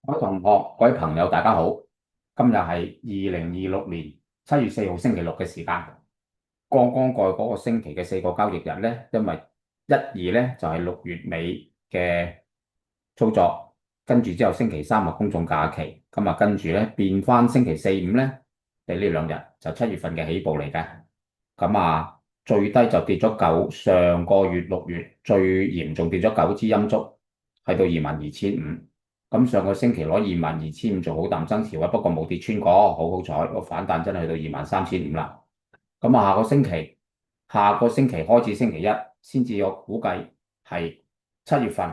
各位同學、各位朋友，大家好。今日係2026年7月4號星期六嘅時間。剛剛過去嗰個星期嘅4個交易日呢，因為一、二呢就係6月尾嘅操作，跟住之後星期三係公眾假期，咁啊跟住呢變翻星期四、五呢，你呢兩日就7月份嘅起步嚟嘅。咁啊最低就跌咗九，上個月6月最嚴重跌咗9支陰燭，去到22,500。咁上個星期攞22,500做好淡增持啊，不過冇跌穿過，好好彩個反彈真係去到23,500啦。咁啊，下個星期開始星期一先至，我估計係7月份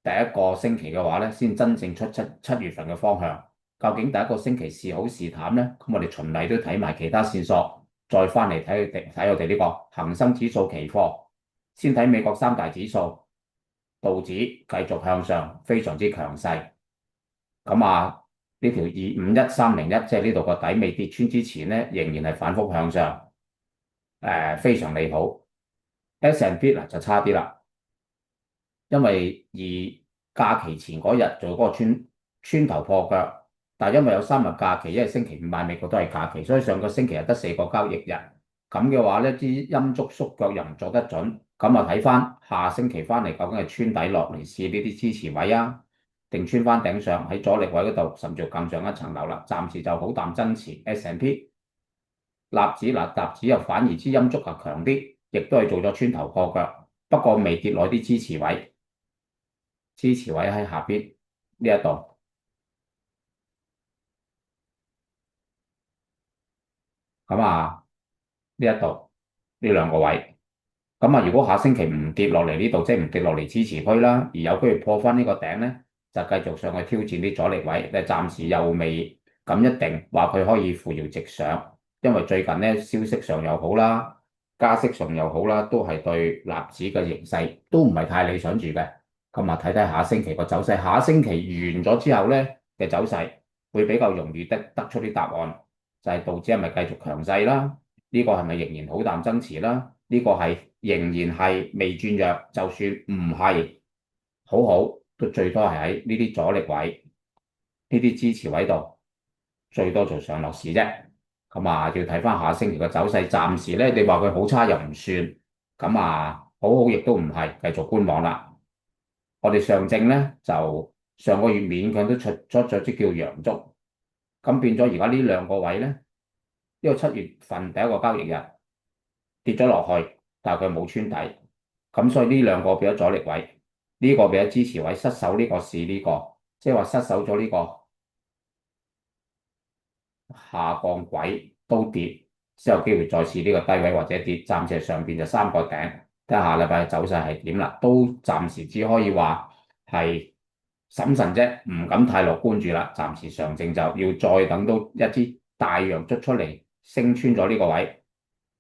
第一個星期嘅話咧，先真正出七月份嘅方向。究竟第一個星期是好是淡呢？咁我哋循例都睇埋其他線索，再翻嚟睇我哋呢個恒生指數期貨。先睇美國三大指數，道指繼續向上，非常之強勢。咁啊，呢條251301，即係呢度個底未跌穿之前呢，仍然係反覆向上，非常利好。S&P 嗱就差啲啦，因為假期前嗰日做嗰個穿頭破腳，但係因為有3日假期，因為星期五晚美國都係假期，所以上個星期係得4個交易日。咁嘅話呢啲陰燭縮腳又唔做得準，咁啊睇翻下星期翻嚟究竟係穿底落嚟試呢啲支持位啊，定穿翻頂上喺阻力位嗰度，甚至更上一層樓啦。暫時就好淡增持 S&P。納指又反而支陰燭啊強啲，亦都係做咗穿頭破腳，不過未跌落啲支持位，支持位喺下邊呢一度。咁啊呢一度呢兩個位，咁啊如果下星期唔跌落嚟呢度，即係唔跌落嚟支持區啦，而有機會破翻呢個頂呢，就繼續上去挑戰啲阻力位。但係暫時又未咁一定話佢可以扶搖直上，因為最近呢消息上又好啦，加息上又好啦，都係對納指嘅形勢都唔係太理想住嘅。咁啊睇睇下星期個走勢，下星期完咗之後呢嘅走勢會比較容易得出啲答案。就係道指係咪繼續強勢啦？呢個係咪仍然好淡增持啦？呢個係仍然係未轉弱，就算唔係好好，都最多係喺呢啲阻力位、呢啲支持位度，最多做上落市啫。咁啊，要睇翻下星期嘅走勢。暫時咧，你話佢好差又唔算，咁啊好好亦都唔係，繼續觀望啦。我哋上證咧就上個月勉強都出咗隻叫陽燭。咁變咗而家呢兩個位呢，呢個7月份第一個交易日跌咗落去，但係佢冇穿底，咁所以呢兩個變咗阻力位，呢個變咗支持位，失守呢個試呢個，即係話失守咗呢個下降軌都跌，先有機會再試呢個低位或者跌。暫時上邊就3個頂，睇下下禮拜走勢係點啦。都暫時只可以話係審慎啫，唔敢太樂觀住啦。暫時上證就要再等到一支大陽燭出嚟，升穿咗呢個位，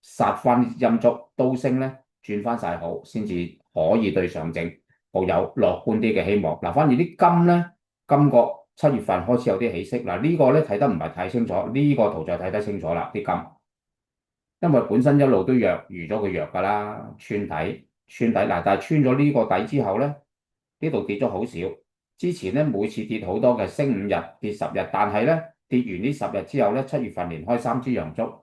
殺翻陰燭都升咧，轉翻晒好，先至可以對上證抱有樂觀啲嘅希望。嗱，反而啲金咧，今個7月份開始有啲起色。嗱，呢個咧睇得唔係太清楚，呢個圖就睇得清楚啦。啲金因為本身一路都弱，預咗佢弱噶啦，穿底嗱，但係穿咗呢個底之後咧，呢度跌咗好少。之前咧每次跌好多嘅，升5日跌10日，但係咧跌完呢10日之後咧，7月份連開3支陽燭。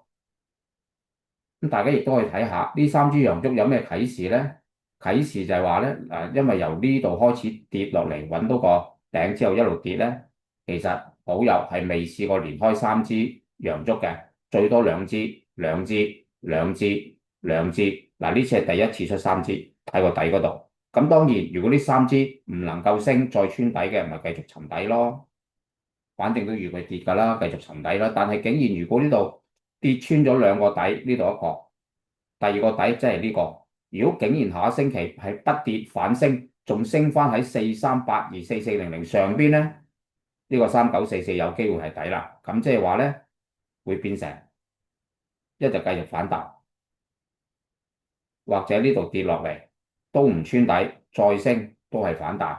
咁大家亦都可以睇下呢3支陽燭有咩啟示咧？啟示就係話咧，因為由呢度開始跌落嚟，揾到個頂之後一路跌咧，其實好友係未試過連開3支陽燭嘅，最多2支、2支、2支、2支。嗱，呢次係第一次出3支喺個底嗰度。咁當然，如果呢3支唔能夠升再穿底嘅，咪繼續沉底咯。反正都預佢跌㗎啦，繼續沉底啦。但係竟然如果呢度跌穿咗2個底，呢度一個，第二個底即係呢個。如果竟然下一星期係不跌反升，仲升翻喺4382、4400上邊咧，呢個3944有機會係底啦。咁即係話咧，會變成一就繼續反彈，或者呢度跌落嚟都唔穿底，再升都係反彈。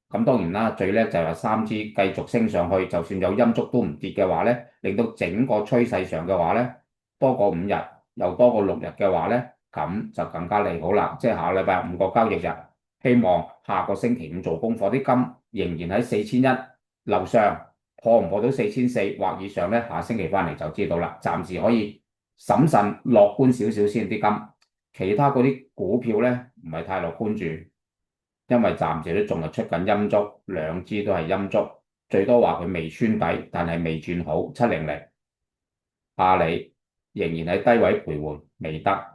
咁當然啦，最叻就係話3支繼續升上去，就算有陰燭都唔跌嘅話咧，令到整個趨勢上嘅話咧，多過5日又多過6日嘅話咧，咁就更加利好啦。即係下個禮拜5個交易日，希望下個星期五做功課，啲金仍然喺4100樓上破唔破到4400或以上呢？下星期翻嚟就知道啦。暫時可以審慎樂觀少少先啲金，其他嗰啲股票呢，唔係太樂觀住，因為暫時都仲係出緊陰燭，兩支都係陰燭，最多話佢未穿底，但係未轉好。700阿里仍然喺低位徘徊，未得。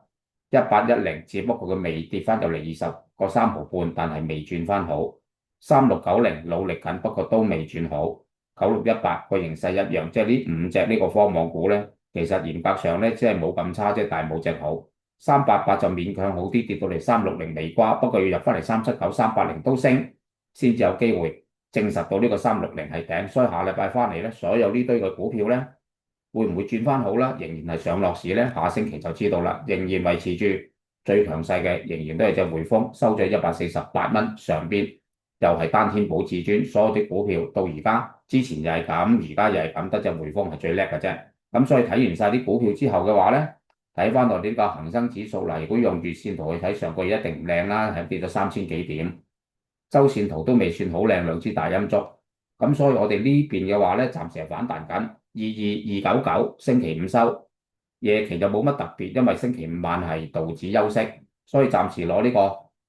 1810只不過佢未跌翻到嚟20個3毫半，但係未轉翻好。3690努力緊，不過都未轉好。9618個形勢一樣，即係呢5隻呢個科網股呢，其實嚴格上呢，即係冇咁差啫，但係冇隻好。388就勉強好啲，跌到嚟360未瓜，不過要入翻嚟379、380都升，先至有機會證實到呢個360係頂。所以下禮拜翻嚟呢，所有呢堆嘅股票呢，會唔會轉翻好啦？仍然係上落市呢，下星期就知道啦。仍然維持住最強勢嘅，仍然都係隻匯豐，收咗148蚊上邊，又係單天保至尊。所有啲股票到而家，之前又係咁，而家又係咁，得隻匯豐係最叻嘅啫。咁所以睇完晒啲股票之後嘅話呢，睇翻落呢個恒生指數啦。如果用月線圖去睇，上個月一定唔靚啦，係跌咗3000幾點。周線圖都未算好靚，兩支大陰燭。咁所以我哋呢邊嘅話呢，暫時係反彈緊。22299星期五收，夜期就冇乜特別，因為星期五晚係道指休息，所以暫時攞呢個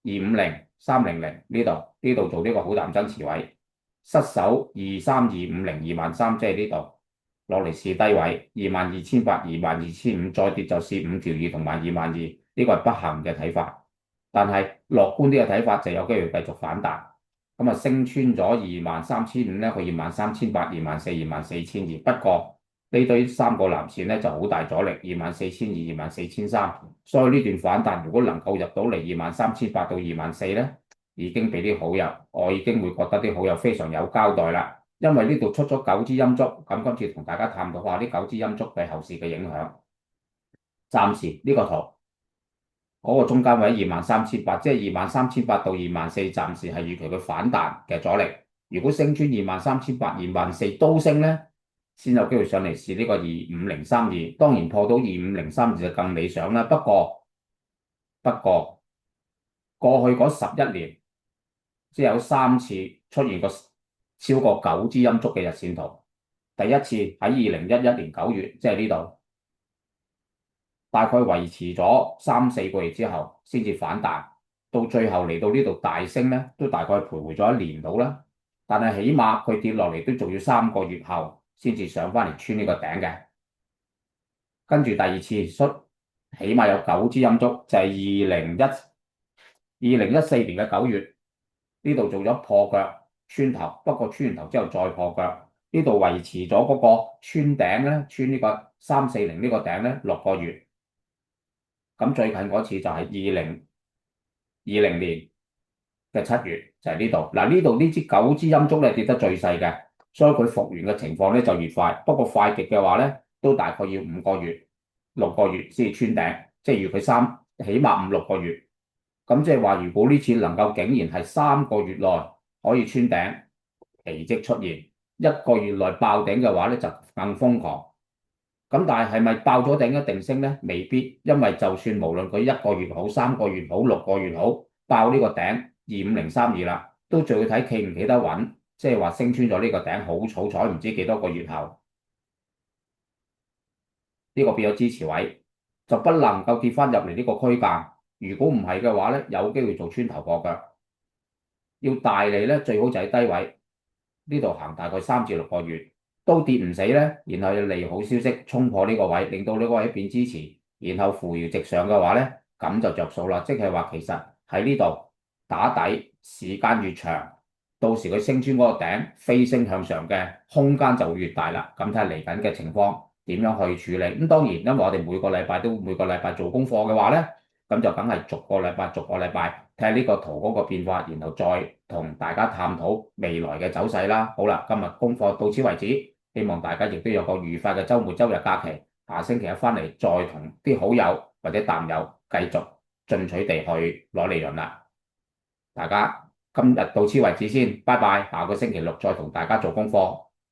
250、300呢度做呢個好淡爭持位，失守23250、23000，即係呢度落嚟試低位22800、22500，再跌就試5條2同埋22000，呢個係不幸嘅睇法。但係樂觀啲嘅睇法就有機會繼續反彈。咁啊，升穿咗23500咧，去23800、24000、24000。不過呢堆三個藍線咧就好大阻力，24200、24300。所以呢段反彈如果能夠入到嚟23800到24000咧，已經俾啲好友，我已經會覺得啲好友非常有交代啦。因為呢度出咗9支陰燭，咁今次同大家探討下呢9支陰燭對後市嘅影響。暫時呢個圖。嗰個中間位23800，即係23800到24000，暫時係預期佢反彈嘅阻力。如果升穿23800、24000都升呢，先有機會上嚟試呢個25032。當然破到25032就更理想啦。不過過去嗰11年，即係有3次出現過超過9支陰燭嘅日線圖。第一次喺2011年9月，即係呢度。大概維持咗3-4個月之後，先至反彈，到最後嚟到呢度大升呢，都大概徘徊咗1年到啦。但係起碼佢跌落嚟都仲要3個月後，先至上翻嚟穿呢個頂嘅。跟住第二次起碼有9支陰燭，就係2014年嘅9月，呢度做咗破腳穿頭，不過穿完頭之後再破腳，呢度維持咗嗰個穿頂呢，穿呢個340呢個頂呢6個月。咁最近嗰次就係2020年嘅7月，就係呢度。嗱，呢度呢支9支陰燭咧跌得最細嘅，所以佢復原嘅情況咧就越快。不過快極嘅話咧，都大概要5個月、6個月先至穿頂，即係預佢起碼5-6個月。咁即係話，如果呢次能夠竟然係3個月內可以穿頂，奇蹟出現，1個月內爆頂嘅話咧就更瘋狂。咁但係咪爆咗頂一定升呢？未必，因為就算無論佢1個月好、3個月好、6個月好，爆呢個頂25032啦，都仲要睇企唔企得穩，即係話升穿咗呢個頂，好彩唔知幾多個月後，呢個變咗支持位，就不能夠跌翻入嚟呢個區間。如果唔係嘅話呢，有機會做穿頭破腳。要大利呢，最好就喺低位呢度行大概3-6個月。都跌唔死呢，然後有利好消息衝破呢個位，令到呢個位變支持，然後扶搖直上嘅話呢，咁就着數啦。即係話其實喺呢度打底時間越長，到時佢升穿嗰個頂，飛升向上嘅空間就會越大啦。咁睇下嚟緊嘅情況點樣去處理。咁當然，因為我哋每個禮拜做功課嘅話呢，咁就梗係逐個禮拜睇下呢個圖嗰個變化，然後再同大家探討未來嘅走勢啦。好啦，今日功課到此為止。希望大家亦都有個愉快嘅週末、週日假期。下星期一翻嚟再同啲好友或者淡友繼續進取地去攞利潤啦。大家今日到此為止先，拜拜。下個星期六再同大家做功課。